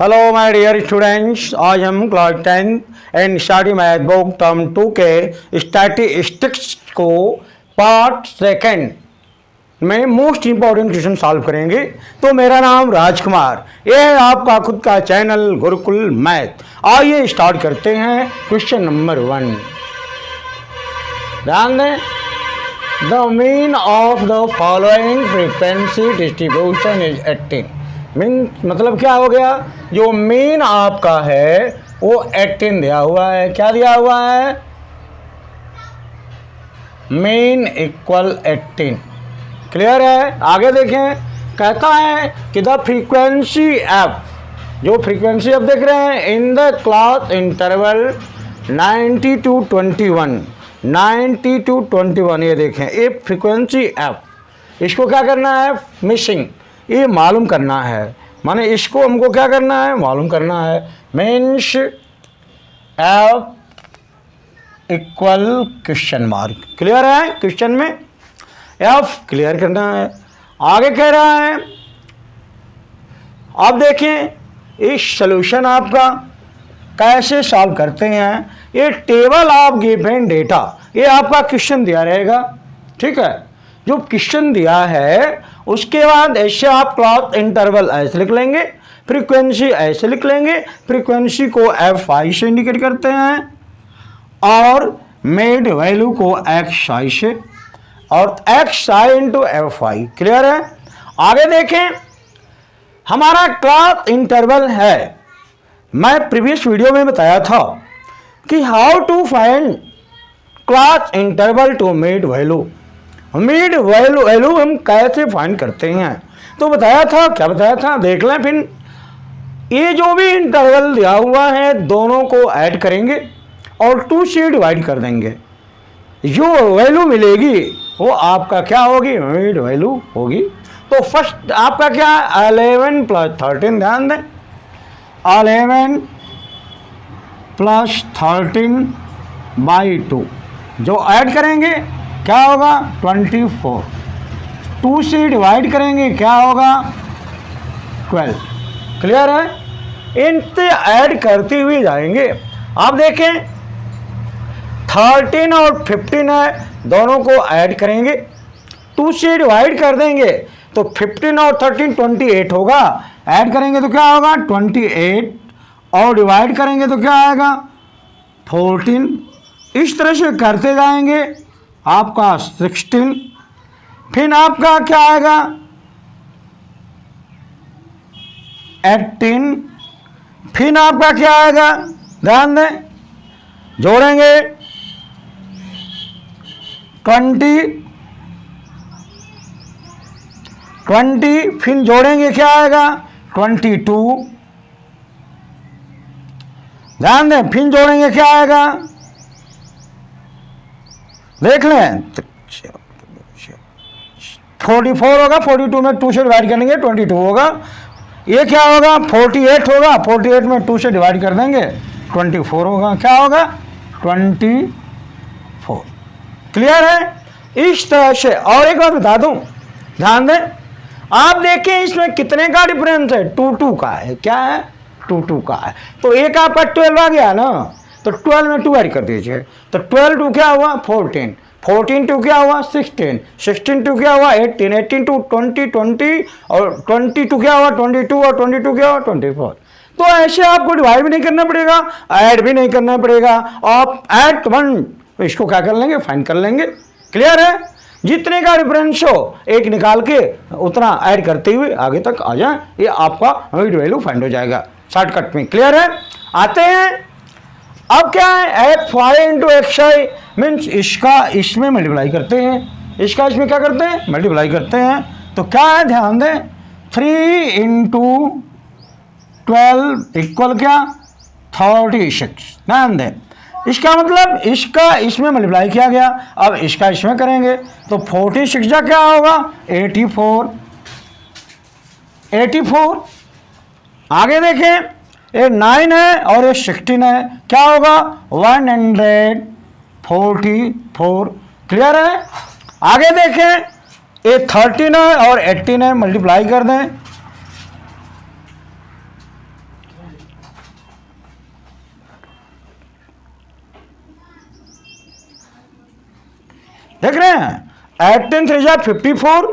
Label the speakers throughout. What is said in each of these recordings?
Speaker 1: Hello my dear students, आज हम class 10 and study math book term 2 के statistics को पार्ट सेकंड में मोस्ट इंपॉर्टेंट क्वेश्चन सॉल्व करेंगे। तो मेरा नाम राजकुमार, यह है आपका खुद का चैनल गुरुकुल मैथ। आइए स्टार्ट करते हैं। क्वेश्चन नंबर 1, ध्यान दें। The mean of the following frequency distribution is 18। Mean मतलब क्या हो गया, जो मीन आपका है वो 18 दिया हुआ है। क्या दिया हुआ है? Mean equal 18। क्लियर है? आगे देखें, कहता है कि द फ्रीक्वेंसी एफ, जो फ्रीक्वेंसी आप देख रहे हैं in the class interval 90 to 21, 90 to 21, ये देखें ये फ्रीक्वेंसी एफ। इसको क्या करना है? मिसिंग, ये मालूम करना है। माने इसको हमको क्या करना है? मालूम करना है। Means F equal question mark. Clear है? क्वेश्चन में एफ क्लियर करना है। आगे कह रहा है, आप देखें इस सॉल्यूशन आपका कैसे सॉल्व करते हैं। ये टेबल ऑफ गिवन डेटा, ये आपका क्वेश्चन दिया रहेगा। ठीक है, जो क्वेश्चन दिया है उसके बाद ऐसे आप क्लॉक इंटरवल ऐसे लिख लेंगे, फ्रीक्वेंसी ऐसे लिख लेंगे। फ्रीक्वेंसी को F5 से इंडिकेट करते हैं और मेड वैल्यू को XI से, और XI इंटू F5। क्लियर है? आगे देखें, हमारा क्लॉक इंटरवल है। मैं प्रीवियस वीडियो में बताया था कि how to find class interval to mid value. Mid value हम कैसे फाइंड करते हैं, तो बताया था। क्या बताया था? देख लें फिर। ये जो भी इंटरवल दिया हुआ है दोनों को ऐड करेंगे और 2 से डिवाइड कर देंगे। जो वैल्यू मिलेगी वो आपका क्या होगी? मिड वैल्यू होगी। तो फर्स्ट आपका क्या? 11 + 13। ध्यान दें, 11 + 13/2 जो ऐड करेंगे क्या होगा? 24। 2 से डिवाइड करेंगे क्या होगा? 12। क्लियर है? इनसे ऐड करते हुए जाएंगे। आप देखें 13 और 15 है, दोनों को ऐड करेंगे, 2 से डिवाइड कर देंगे तो 15 और 13 28 होगा। ऐड करेंगे तो क्या होगा? 28, और डिवाइड करेंगे तो क्या आएगा? 14। इस तरह से करते जाएंगे। आपका 16, फिर आपका क्या आएगा? 18, फिर आपका क्या आएगा? ध्यान दें, जोड़ेंगे 20, फिर जोड़ेंगे क्या आएगा? 22। ध्यान दें, फिर जोड़ेंगे क्या आएगा? देख लें 44 होगा। 42 में 2 से डिवाइड करेंगे 22 होगा। ये क्या होगा? 48 होगा। 48 में 2 से डिवाइड कर देंगे 24 होगा। क्या होगा? 24। क्लियर है? इस तरह से। और एक बात बता दूं, ध्यान दें, आप देखें इसमें कितने का डिफरेंस है? 2 का है। क्या है? 2 का है। तो एक आपका 12 आ गया ना, तो 12 में 2 ऐड कर दीजिए। तो 12 2 क्या हुआ? 14, 14 2 क्या हुआ? 16, 16 2 क्या हुआ? 18, 18 2 20, 20 और 22 क्या हुआ? 22, और 22 क्या हुआ? 24। तो ऐसे आपको डिवाइड भी नहीं करना पड़ेगा, ऐड भी नहीं करना पड़ेगा। आप एट वन इसको क्या कर लेंगे? फाइंड कर लेंगे। क्लियर है? जितने का डिफरेंस हो एक निकाल के उतना ऐड करते हुए आगे तक आ जाए, ये आपका मिड वैल्यू फाइंड हो जाएगा शॉर्टकट में। क्लियर है? आते हैं, अब क्या है? F5 इंटू XI मीन्स इसका इसमें मल्टीप्लाई करते हैं, इसका इसमें क्या करते हैं? मल्टीप्लाई करते हैं। तो क्या है? ध्यान दें, 3 इंटू 12 इक्वल क्या? 36। ध्यान दें, इसका मतलब इसका इसमें मल्टीप्लाई किया गया, अब इसका इसमें करेंगे तो 46 जा क्या होगा? 84। 84। आगे देखें, ये 9 है और ये 16 है। क्या होगा? 144। क्लियर है? आगे देखें, ये 13 है और 18 है, मल्टीप्लाई कर दें देख रहे हैं, 18 3 जा 54,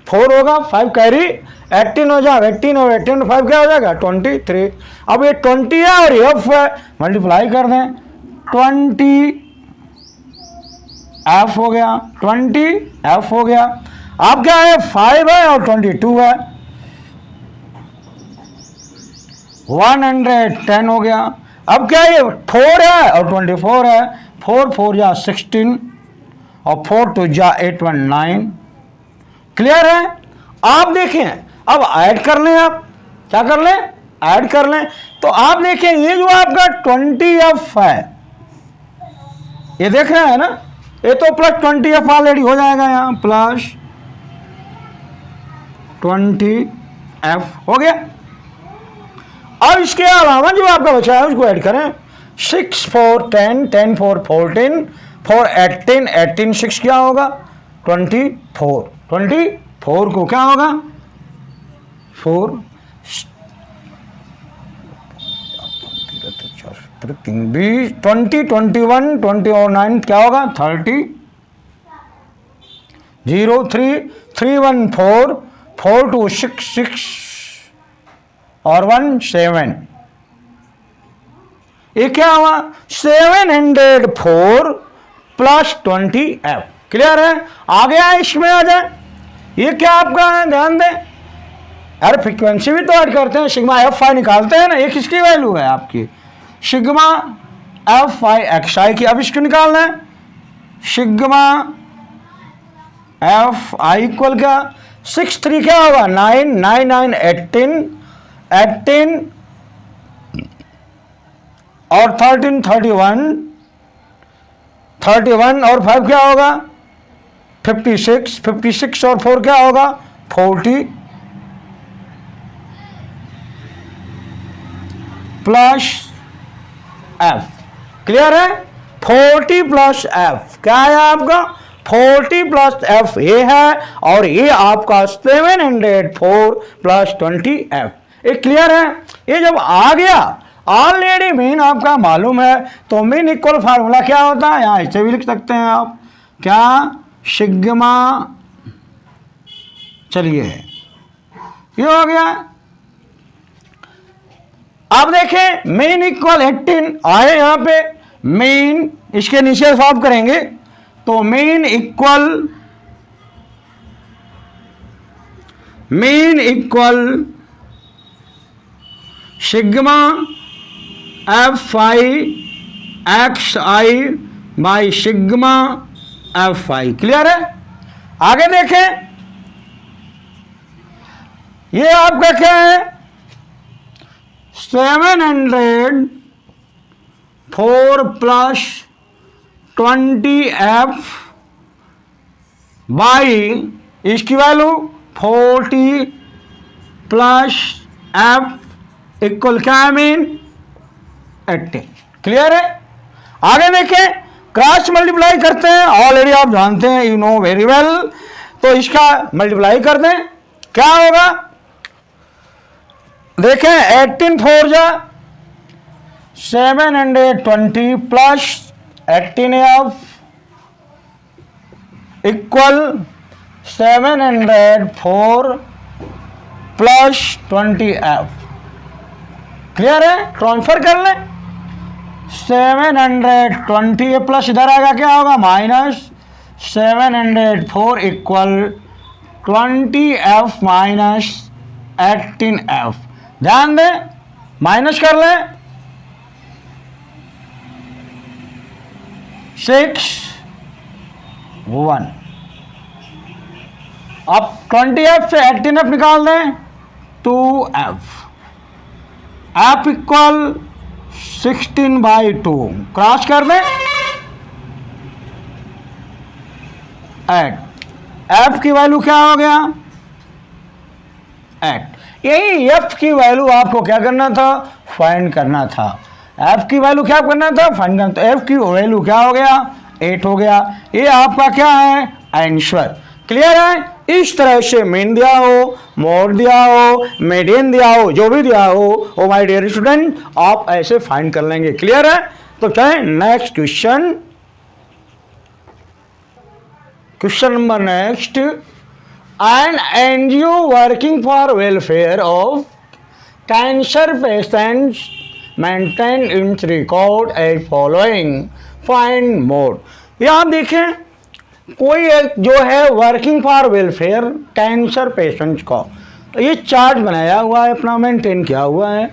Speaker 1: 4 होगा, 5 कैरी, 18 हो जा 18 और 18 5 क्या हो जाएगा 23। अब ये 20 है और एफ है, मल्टीप्लाई कर दें, 20 एफ हो गया, 20 एफ हो गया। अब क्या है 5 है और 22 है, 110 हो गया। अब क्या ये 4 है और 24 है, 4 4 जा 16 और 4 2 जा 8 1 9। क्लियर है? आप देखें, अब ऐड कर लें, आप क्या कर लें, ऐड कर लें। तो आप देखें ये जो आपका 20f है, ये देख रहे हैं ना, ये तो प्लस 20f ऑलरेडी हो जाएगा, यहां प्लस 20f हो गया। अब इसके अलावा जो आपका बचा है उसको ऐड करें, 6 4 10 10 4 14 4 18 18 6 क्या होगा 24, 24 को क्या होगा 4 20 21 20 और 9 क्या होगा 30, 0 3 3 1 4 4 2 6 6 और 1 7। ये क्या हुआ 704 प्लस 20f। क्लियर है? आ गया, इसमें आ जाए। ये क्या आपका है, ध्यान दें, अरे फ्रीक्वेंसी भी तो ऐड करते हैं, सिग्मा एफ आई निकालते हैं ना, ये किसकी वैल्यू है आपकी सिग्मा एफ आई एक्स आई की। अब इसको निकालना है, सिग्मा एफ आई इक्वल क्या 6 3 क्या होगा 9 9 9 18 18 और 13 31 31 और 5 क्या होगा 56 56 और 4 क्या होगा 40 प्लस एफ। क्लियर है? 40 प्लस एफ क्या है आपका 40 प्लस एफ ये है, और ये आपका 704 प्लस 20f। ये क्लियर है? ये जब आ गया ऑलरेडी मीन आपका मालूम है, तो मीन इक्वल फार्मूला क्या होता है, यहां ऐसे भी लिख सकते हैं आप, क्या सिग्मा, चलिए ये हो गया। अब देखें मीन इक्वल 18 आए, यहां पे मीन इसके नीचे सॉल्व करेंगे, तो mean equal sigma F I x I by sigma F I. Clear है? आगे देखें, ये आपका क्या है 704 प्लस 20f बाई इसकी वैल्यू 40 प्लस f इक्वल क्या है मीन 18। क्लियर है? आगे देखें, क्रॉस मल्टीप्लाई करते हैं, ऑलरेडी आप जानते हैं, यू नो वेरी वेल। तो इसका मल्टीप्लाई कर दें, क्या होगा देखें 18 4 जा 720 plus 18f equal 704 plus 20f। Clear है? ट्रांसफर कर लें, 720 प्लस इधर आएगा क्या होगा minus 704 equal 20f minus 18f। ध्यान दें, माइनस कर लें 6 1। अब 20f से 18f निकाल दें 2f, f इक्वल 16/2 क्रॉस कर दें, ऐड f की वैल्यू क्या हो गया 8। यही f की वैल्यू आपको क्या करना था फाइंड करना था, f की वैल्यू क्या करना था फाइंड करना था। f की वैल्यू क्या हो गया 8 हो गया। ये आपका क्या है आंसर। क्लियर है? इस तरह से मीन दिया हो, मोड दिया हो, मीडियन दिया हो, जो भी दिया हो वो माय डियर स्टूडेंट आप ऐसे फाइंड कर लेंगे। क्लियर है? तो चलें next question. Question number next, an NGO working for welfare of cancer patients maintain its record as following, find mode. ये आप देखें, कोई एक जो है working for welfare cancer patients का ये चार्ट बनाया हुआ है, अपना मेंटेन किया हुआ है,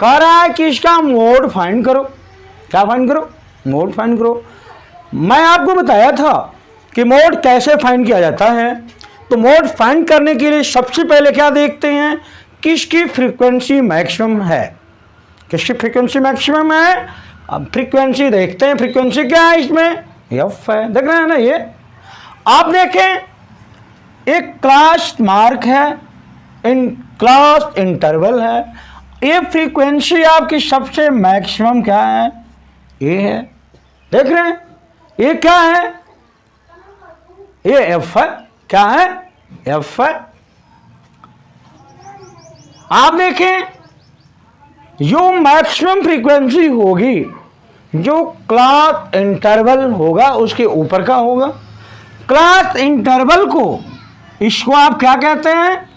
Speaker 1: कह रहा है कि इसका मोड फाइंड करो। क्या फाइंड करो? मोड फाइंड करो। मैं आपको बताया था कि मोड कैसे फाइंड किया जाता है। तो मोड फाइंड करने के लिए सबसे पहले क्या देखते हैं, किसकी फ्रीक्वेंसी मैक्सिमम है, किसकी फ्रीक्वेंसी मैक्सिमम है। अब फ्रीक्वेंसी देखते हैं, फ्रीक्वेंसी क्या है इसमें, एफ है, देख रहे हैं ना। ये आप देखें, एक क्लास मार्क है, इन क्लास इंटरवल है, ये फ्रीक्वेंसी आपकी सबसे मैक्सिमम क्या है, ये है, देख रहे हैं। ये क्या है, ये एफ है, क्या है, एफ है। आप देखें, जो मैक्सिमम फ्रीक्वेंसी होगी, जो क्लॉक इंटरवल होगा उसके ऊपर का होगा। क्लॉक इंटरवल को, इसको आप क्या कहते हैं,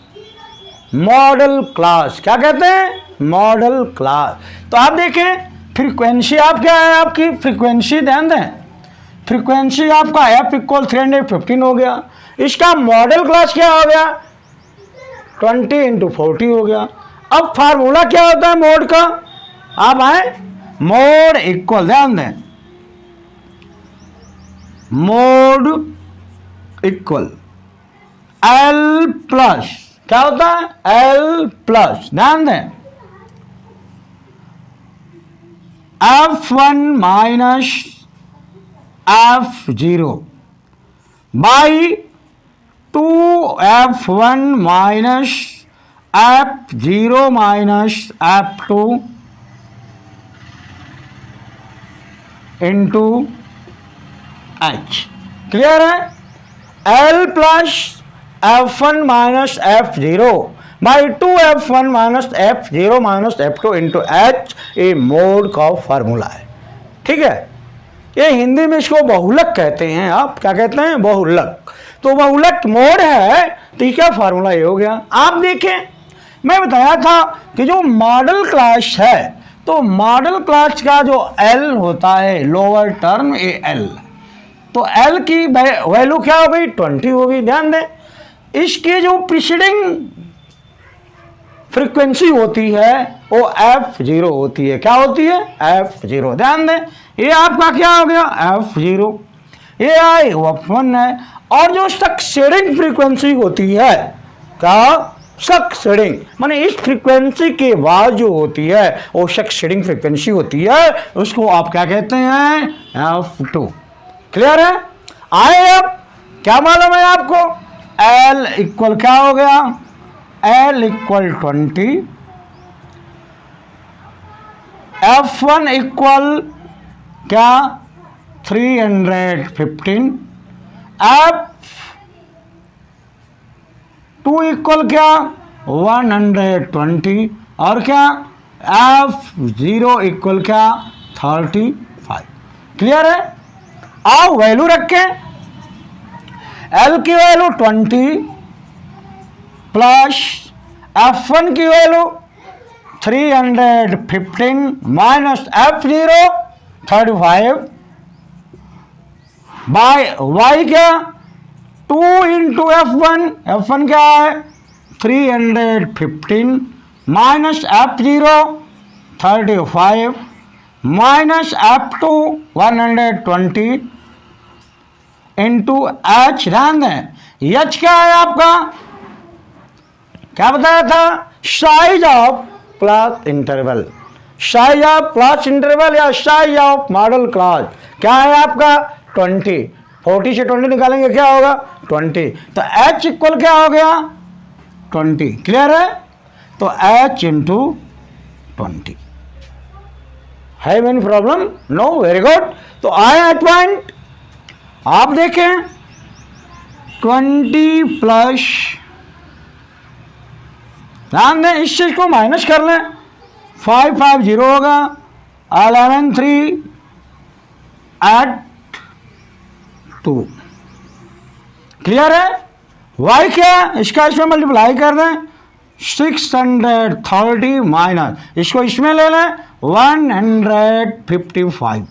Speaker 1: मॉडल क्लास। क्या कहते हैं, मॉडल क्लास। तो आप देखें, फ्रीक्वेंसी आप क्या है, आपकी फ्रीक्वेंसी ध्यान दें, फ्रीक्वेंसी आपका एफ इक्वल 315 हो गया। इसका मॉडल क्लास क्या हो गया, 20 × 40 हो गया। अब फार्मूला क्या होता है मोड का, आप आए, मोड इक्वल, ध्यान दें, मोड इक्वल एल प्लस, क्या होता है, एल प्लस, ध्यान दें, F1 minus F0 by 2F1 minus F0 minus F2 into H। Clear है, L plus F1 minus F0 by 2F1 minus F0 minus F2 into H, ये mode का formula है। ठीक है, ये हिंदी में इसको बहुलक कहते हैं। आप क्या कहते हैं, बहुलक। तो बहुलक मोड है, तो क्या फार्मूला ये हो गया। आप देखें, मैं बताया था कि जो मॉडल क्लास है, तो मॉडल क्लास का जो L होता है, लोअर टर्म ये L, तो L की वैल्यू क्या हो गई, 20 हो गई। ध्यान दें, इसकी जो प्रीसीडिंग फ्रीक्वेंसी होती है वो F0 होती है। क्या होती है, F0। ध्यान दें, ये आपका क्या हो गया, F0, ये आई F1 है। और जो सक्सेडिंग फ्रीक्वेंसी होती है, क्या, सक्सेडिंग, माने इस फ्रीक्वेंसी के बाद जो होती है वो सक्सेडिंग फ्रीक्वेंसी होती है, उसको आप क्या कहते हैं, F2। क्लियर है, आए। अब क्या मालूम है आपको, L इक्वल क्या हो गया, L इक्वल 20, F1 इक्वल क्या, 315, F2 इक्वल क्या, 120, और क्या, F0 इक्वल क्या, 35। क्लियर है, आओ वैल्यू रखें, L की वैल्यू 20 प्लस F1 की value 315 minus F0 35 bye Y क्या, 2 इंटू F1 क्या है, 315 minus F0 35 minus F2 120 into H। ध्यान दें, H क्या है आपका, क्या बताया था, size of clock interval, size of clock interval या साइज ऑफ मॉडल क्लॉक क्या है आपका, 20। 40 से 20 निकालेंगे क्या होगा, 20। तो H इक्वल क्या हो गया, 20। क्लियर है, तो H इंटू 20। है many problem, no, very good. तो आए एट पॉइंट, आप देखें 20 प्लस, ध्यान दें, इस चीज को माइनस कर लें, 550 होगा, 11 3 8 2, क्लियर है? y क्या, इसका इसमें मल्टीप्लाई कर दें 630 माइनस इसको इसमें ले लें 155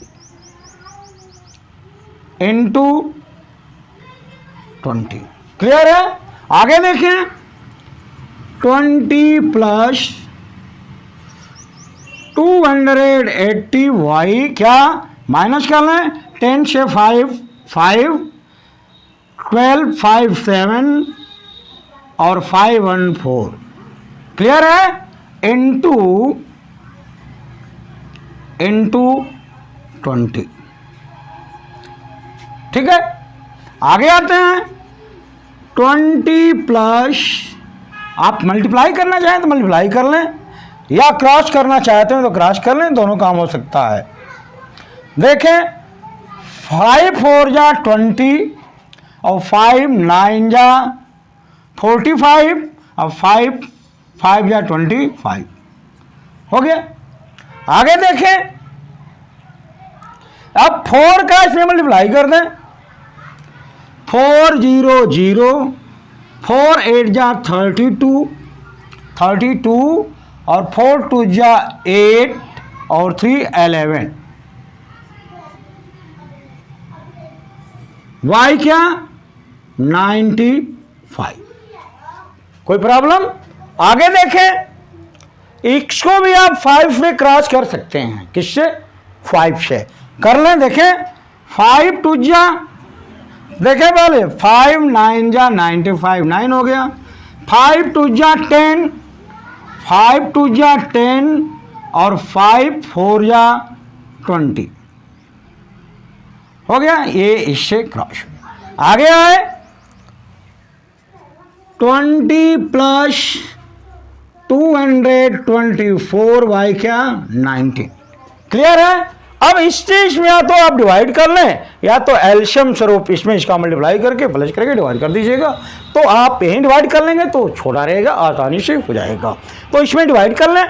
Speaker 1: इंटू 20। क्लियर है? आगे देखें 20 प्लस 280y क्या माइनस कर लें 10 से 5 12 5 7 और 5 1 4। क्लियर है? इंटू 20। ठीक है, आगे आते हैं 20 प्लस आप मल्टीप्लाई करना चाहें तो मल्टीप्लाई कर लें या क्रॉस करना चाहते हैं तो क्रॉस कर लें, दोनों काम हो सकता है। देखें 5 4 जा 20 और 5 9 जा 45 और 5 5 जा 25 हो गया। आगे देखें अब 4 का इसमें मल्टीप्लाई कर दें 4 0 0 4 8 जा 32 और 4 2 जा 8 और 3 11। y क्या 95। कोई प्रॉब्लम? आगे देखें x को भी आप 5 से क्रॉस कर सकते हैं। किससे? 5 से कर लें। देखें 5 2 जा देखें पहले 5 9 जा 95 9 हो गया। 5 2 जा 10 5 2 जा 10 और 5 4 जा 20 हो गया। ये इससे क्रॉस। आगे आए 20 प्लस 224 y क्या 19। क्लियर है? अब इस चीज में या तो आप डिवाइड कर लें या तो एल्शियम स्वरूप इसमें इसका मल्टीप्लाई करके प्लस करके डिवाइड कर दीजिएगा। तो आप यहीं डिवाइड कर लेंगे तो छोटा रहेगा, आसानी से हो जाएगा। तो इसमें डिवाइड कर लें,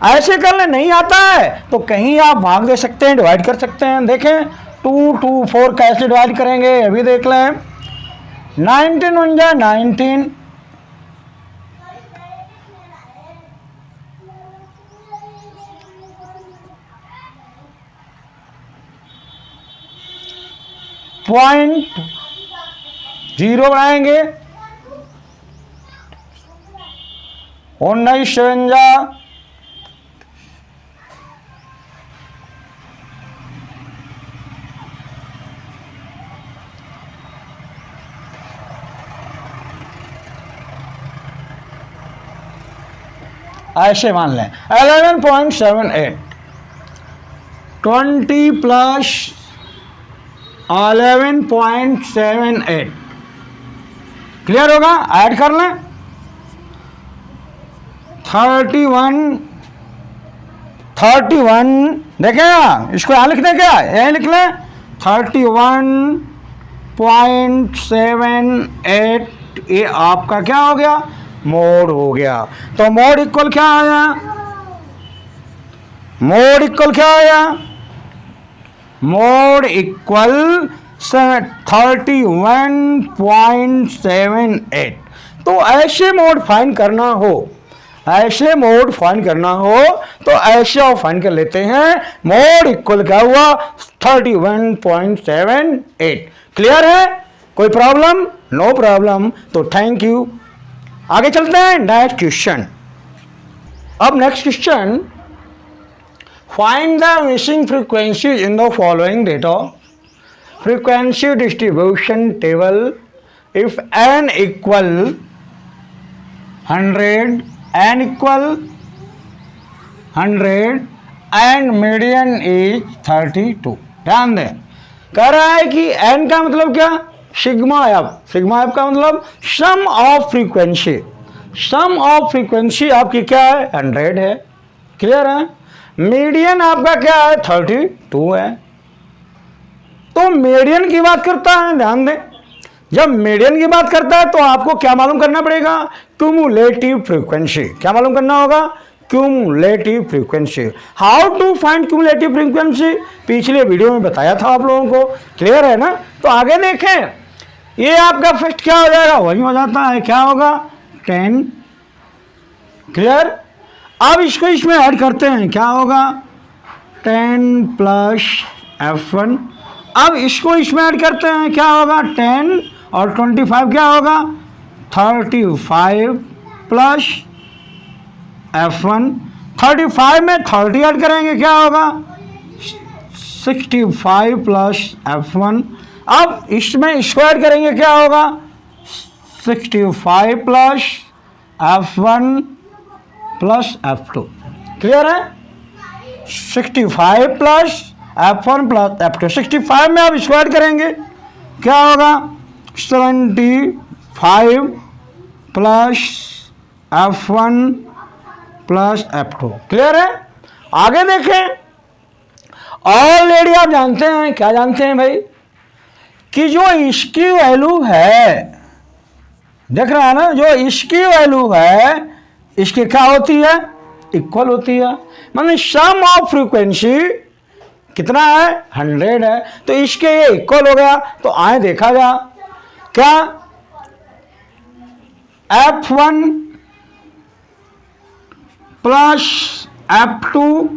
Speaker 1: ऐसे कर लें। नहीं आता है तो कहीं आप भाग दे सकते हैं, डिवाइड कर सकते हैं। देखें 2 2 4 कैसे डिवाइड करेंगे अभी देख लें। 19 1 जा 19 0 बनाएंगे 19 7 जा ऐसे मान लें 11.78 20 प्लस 11.78 क्लियर होगा। ऐड कर लें 31 देखें ना, इसको यहां लिख दें क्या, यहीं लिख लें 31.78 ये आपका क्या हो गया मोड हो गया। तो मोड इक्वल क्या आया, मोड इक्वल क्या आया, मोड इक्वल 31.78। तो ऐसे मोड फाइंड करना हो, ऐसे मोड फाइंड करना हो तो ऐसे आप फाइंड कर लेते हैं। मोड इक्वल क्या हुआ 31.78। क्लियर है? कोई प्रॉब्लम? No problem. तो थैंक यू। आगे चलते हैं नेक्स्ट क्वेश्चन। अब next question, find the missing frequencies in the following data frequency distribution table if n equal 100 n equal 100 and median is 32। ध्यान दें, कह रहा है कि n का मतलब क्या, सिग्मा एफ। सिग्मा एफ का मतलब sum of frequency. Sum of frequency आपकी क्या है 100 है। क्लियर है? मीडियन आपका क्या है 32 है। तो मीडियन की बात करता है, ध्यान दें, जब मीडियन की बात करता है तो आपको क्या मालूम करना पड़ेगा, क्यूमुलेटिव फ्रीक्वेंसी। क्या मालूम करना होगा, cumulative frequency. How to find cumulative frequency पिछले वीडियो में बताया था आप लोगों को। क्लियर है ना? तो आगे देखें ये आपका फर्स्ट क्या हो जाएगा, वही हो जाता है, क्या होगा 10। क्लियर। अब इसको इसमें ऐड करते हैं, क्या होगा 10 प्लस F1। अब इसको इसमें ऐड करते हैं, क्या होगा 10 और 25 क्या होगा 35 प्लस F1। 35 में 30 ऐड करेंगे, क्या होगा 65 प्लस F1। अब इसमें इसको ऐड करेंगे, क्या होगा 65 plus F1 plus F2। Clear है। 65 प्लस F1 प्लस F2। 65 में आप इसको ऐड करेंगे, क्या होगा 75 plus F1 plus F2। Clear है। आगे देखें, ऑलरेडी आप जानते हैं, क्या जानते हैं भाई, कि जो इसकी वैल्यू है, देख रहे हैं ना, जो इसकी वैल्यू है इसकी क्या होती है, इक्वल होती है। मतलब सम ऑफ फ्रीक्वेंसी कितना है 100 है, तो इसके ये इक्वल हो गया। तो आए देखा जा, क्या F1 plus F2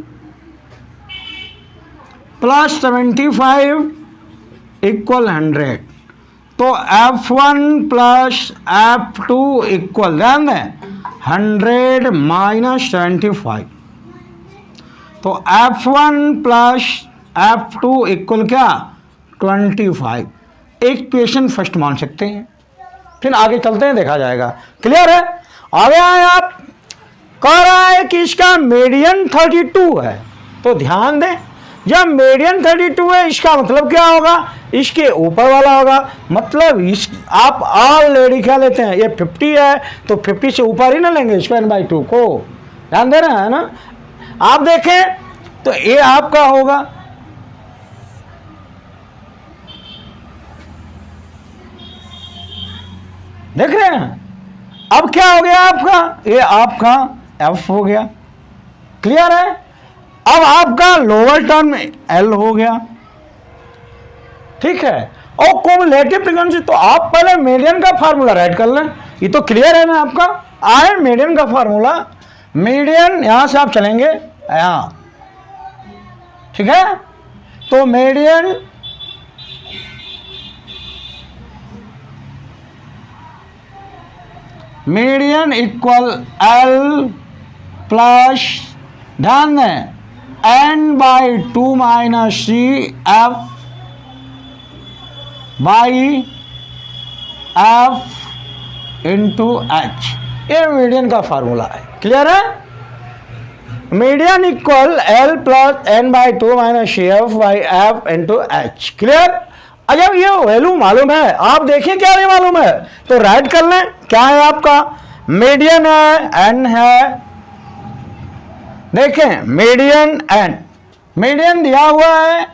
Speaker 1: plus 75 equal 100। तो F1 प्लस F2 इक्वल, ध्यान दें 100 माइनस 75। तो F1 प्लस F2 इक्वल क्या 25। इक्वेशन फर्स्ट मान सकते हैं, फिर आगे चलते हैं, देखा जाएगा। क्लियर है। आगे आए आप, कह रहा है कि इसका मीडियन 32 है। तो ध्यान दें, जब मीडियन 32 है इसका मतलब क्या होगा, इसके ऊपर वाला होगा। मतलब इस आप ऑलरेडी क्या लेते हैं, ये 50 है तो 50 से ऊपर ही ना लेंगे स्क्वायर/2 को, ध्यान दे रहे हैं ना। आप देखें तो ये आपका होगा देख रहे हैं। अब क्या हो गया आपका, ये आपका F हो गया। क्लियर है। अब आपका लोअर टर्म L हो गया, ठीक है। और कुमुलेटिव फ्रीक्वेंसी, तो आप पहले मीडियन का फार्मूला राइट कर लें। ये तो क्लियर है ना आपका, आए मीडियन का फार्मूला। मीडियन यहां से आप चलेंगे यहां, ठीक है। तो मीडियन इक्वल L प्लस, ध्यान दें N/2 minus C F by F into H। ये मीडियन का फार्मूला है। क्लियर है। Median equal L plus N/2 minus C F by F into H। Clear. जब ये वैल्यू मालूम है, आप देखिए क्या नहीं मालूम है तो राइट कर लें। क्या है आपका मीडियन है, N है, देखें मीडियन N, मीडियन दिया हुआ है,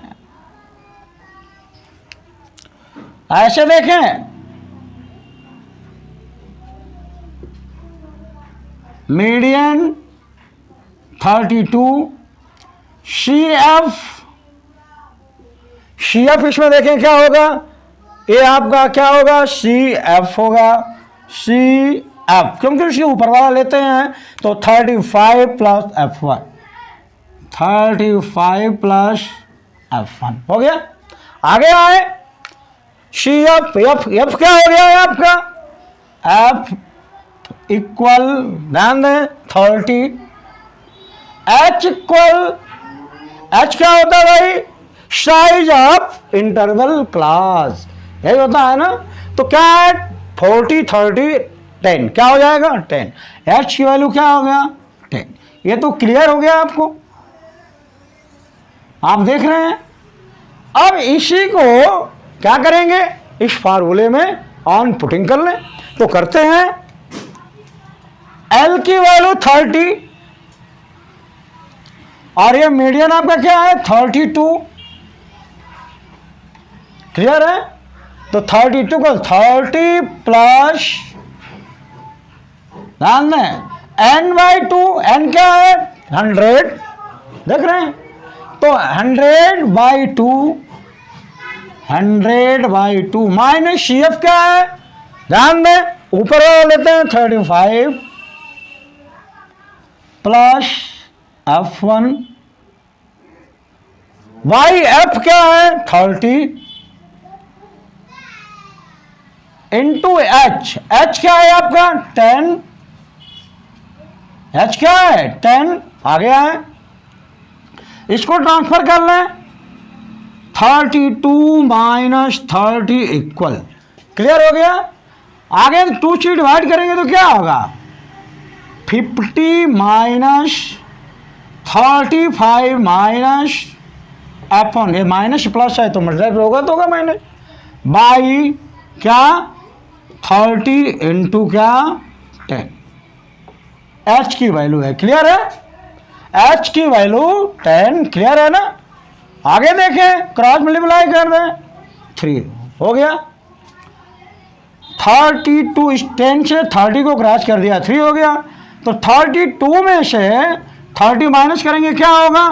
Speaker 1: ऐसे देखें मीडियन 32, CF इसमें देखें क्या होगा, ये आपका क्या होगा CF होगा, CF क्योंकि उसके ऊपर वाला लेते हैं। तो 35 प्लस F1, 35 प्लस F1 हो गया। आगे आए CF, F क्या हो गया है आपका, F इक्वल, ध्यान दें 30, H इक्वल, H क्या होता है भाई, साइज ऑफ इंटरवल क्लास, यही होता है ना। तो क्या है 40 30 10, क्या हो जाएगा 10। H की वैल्यू क्या हो गया 10। ये तो क्लियर हो गया आपको, आप देख रहे हैं। अब इसी को क्या करेंगे, इस फार्मूले में ऑन पुटिंग कर लें। तो करते हैं, L की वैल्यू 30 और ये मीडियन आपका क्या है 32। क्लियर है। तो 32 को 30 प्लस, ध्यान दें N/2, N क्या है 100, देख रहे हैं। तो 100/2 100/2 माइनस CF क्या है, ध्यान दें, ऊपर लेते हैं 35 प्लस F1 YF क्या है 30 इंटू H क्या है आपका 10, H क्या है 10 आ गया है, इसको ट्रांसफर कर लें 32 माइनस 30 इक्वल, क्लियर हो गया। आगे 2 से डिवाइड करेंगे तो क्या होगा 50 माइनस 35 माइनस F1, ये माइनस प्लस है तो मतलब होगा तो होगा माइनस बाई क्या 30 इंटू क्या 10, H की वैल्यू है, क्लियर है, H की वैल्यू 10, क्लियर है ना। आगे देखें क्रॉस मल्टीप्लाई कर दें 3 हो गया, 32 इस 10 से 30 को क्रॉस कर दिया 3 हो गया, तो 32 में से 30 माइनस करेंगे क्या होगा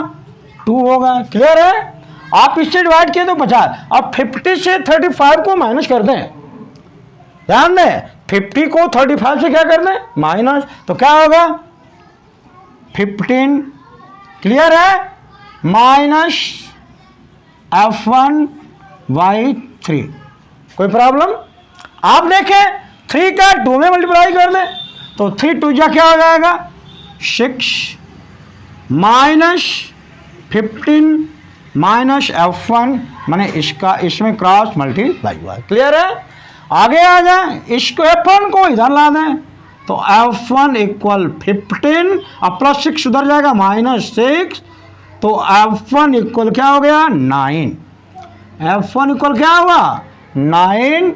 Speaker 1: 2 होगा, क्लियर है। आप इससे डिवाइड किए तो 50, अब 50 से 35 को माइनस कर दें, ध्यान दें 50 को 35 से क्या कर दें माइनस, तो क्या होगा 15, क्लियर है, माइनस F1/3, कोई प्रॉब्लम। आप देखें 3 का 2 में मल्टीप्लाई कर दें तो 3 2 जा क्या हो जाएगा 6 माइनस 15 माइनस F1, माने इसका इसमें क्रॉस मल्टीप्लाई हुआ, क्लियर है। आगे आ जाए, इसको F1 को इधर ला दें तो F1 इक्वल 15, अब प्लस 6 उधर जाएगा माइनस 6, तो F1 इक्वल क्या हो गया 9, F1 इक्वल क्या हुआ 9।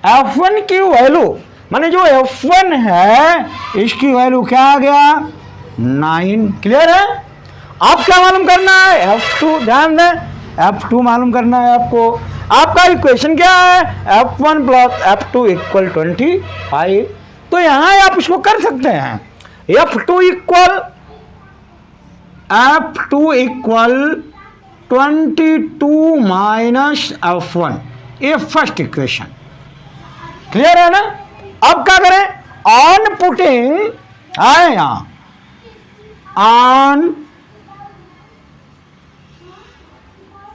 Speaker 1: F1 की वैल्यू माने जो F1 है इसकी वैल्यू क्या आ गया 9, क्लियर है। आप क्या मालूम करना है F2, ध्यान दें F2 मालूम करना है आपको। आपका इक्वेशन क्या है F1 प्लस F2 इक्वल 25, तो यहां आप इसको कर सकते हैं F2 इक्वल 22 माइनस F1, ये फर्स्ट इक्वेशन, क्लियर है ना। अब क्या करें ऑन पुटिंग आए यहां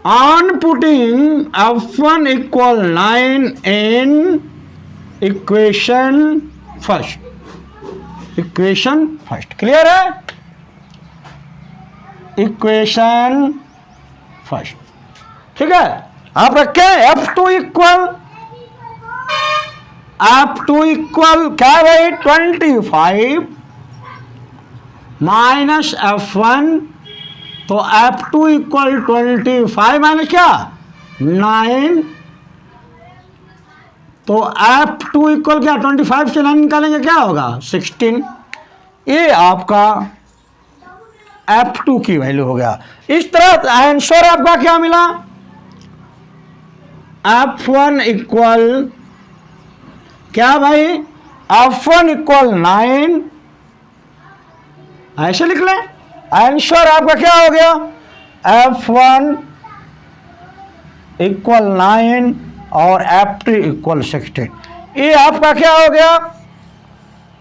Speaker 1: on putting F1 equal 9 in equation first, clear है, इक्वेशन फर्स्ट, ठीक है। आप रखें F2 इक्वल क्या भाई 25 माइनस F1, तो F2 इक्वल 25 माइनस क्या 9, तो F2 इक्वल क्या 25 से 9 निकालेंगे क्या होगा 16, ये आपका F2 की वैल्यू हो गया। इस तरह आंसर आपका क्या मिला F1 इक्वल क्या भाई F1 इक्वल 9, ऐसे लिख लें, आंसर आपका क्या हो गया F1 इक्वल 9 और F2 इक्वल 16, ये आपका क्या हो गया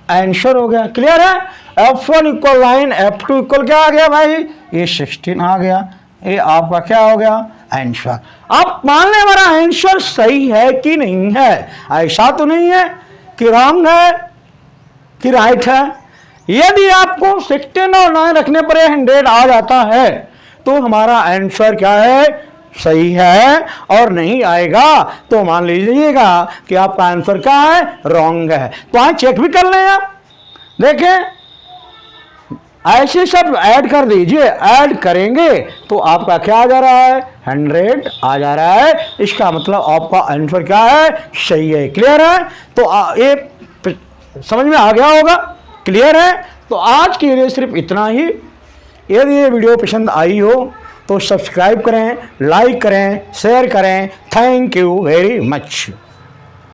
Speaker 1: आंसर हो गया, क्लियर है। F1 इक्वल 9 F2 इक्वल क्या आ गया भाई ये 16 आ गया, ये आपका क्या हो गया आंसर। आप मान लें हमारा आंसर सही है कि नहीं है, ऐसा तो नहीं है कि रॉन्ग है कि राइट है। यदि आपको 16 और 9 रखने पर 100 आ जाता है तो हमारा आंसर क्या है सही है, और नहीं आएगा तो मान लीजिएगा कि आपका आंसर क्या है रॉन्ग है। तो आज चेक भी कर लें, आप देखें ऐसे सब ऐड कर दीजिए, ऐड करेंगे तो आपका क्या आ जा रहा है 100 आ जा रहा है, इसका मतलब आपका आंसर क्या है सही है, क्लियर है। तो ये समझ में आ गया होगा, क्लियर है। तो आज के लिए सिर्फ इतना ही। यदि ये वीडियो पसंद आई हो तो सब्सक्राइब करें, लाइक करें, शेयर करें। Thank you very much.